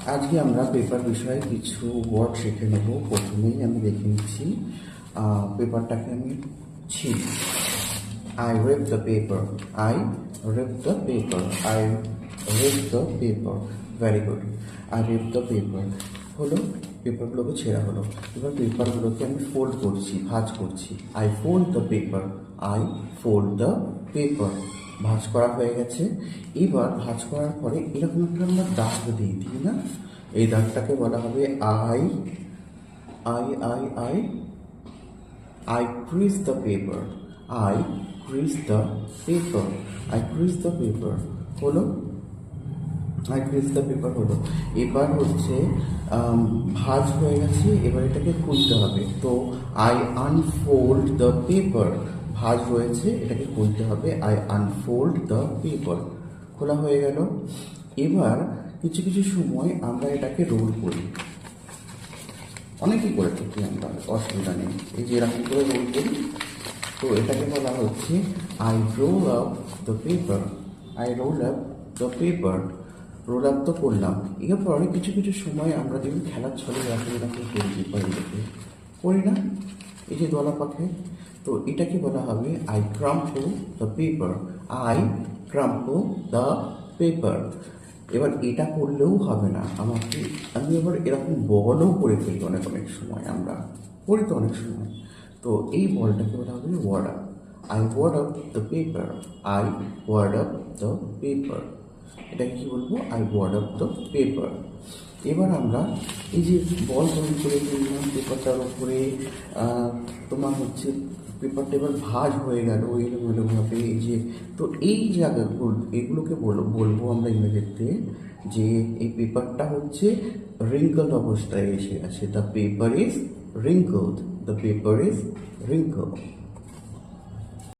আজকে আমরা পেপার বিষয়ে কিছু ওয়ার্ড শিখে নেব। প্রথমেই আমি দেখে নিচ্ছি পেপারটাকে আমি ছিঁড়ি। I rip the paper, I rip the paper, I rip the paper. Very good. I rip the paper হলো পেপারগুলোকে ছেঁড়া হলো। এবার পেপারগুলোকে আমি ফোল্ড করছি, ভাঁজ করছি। I fold the paper, I fold the paper. ভাঁজ করা হয়ে গেছে। এবার ভাঁজ করার পরে এরকম একটা আমরা দাগ দিই, ঠিক না? এই দাগটাকে বলা হবে I I I I I crease the paper, I crease the paper, I crease the paper হলো আই ক্রিজ দ্য পেপার হলো। এবার হচ্ছে ভাঁজ হয়ে গেছে, এবার এটাকে খুলতে হবে। তো আই আনফোল্ড দ্য পেপার, ভাঁজ রয়েছে, এটাকে খুলতে হবে। আই আনফোল্ড দ্য পেপার, খোলা হয়ে গেল। এবার কিছু কিছু সময় আমরা এটাকে রোল করি, অনেকেই করে থাকি আমরা, অসুবিধা নেই। এই যে এরকম করে রোল করি, তো এটাকে বলা হচ্ছে I roll up the paper, I roll up the paper. Roll up তো করলাম। এরপরে কিছু কিছু সময় আমরা যেমন খেলার ছলে এরকম এরকম করি পেপারগুলোকে, করি না? এই যে দলা পাখে, তো এটাকে বলা হবে I crumple the paper, I crumple the paper. এবার এটা করলেও হবে না, আমি এবার এরকম বলও করে ফেলি অনেক অনেক সময়, আমরা করি তো অনেক সময়। তো এই বলটাকে বলা হবে wad up. I wad up the paper, I wad up the paper. এটাকে কী বলবো? I wad up the paper. এবার আমরা এই যে বল তৈরি করে দিলাম পেপারটার ওপরে, তোমার হচ্ছে পেপারটা এবার ভাঁজ হয়ে গেল এলোমেলোভাবে। এই যে, তো এই জায়গাগুলো এগুলোকে বলবো আমরা ইংরেজিতে যে এই পেপারটা হচ্ছে রিঙ্কল অবস্থায় এসে গেছে। The paper is wrinkled, the paper is রিঙ্কলড।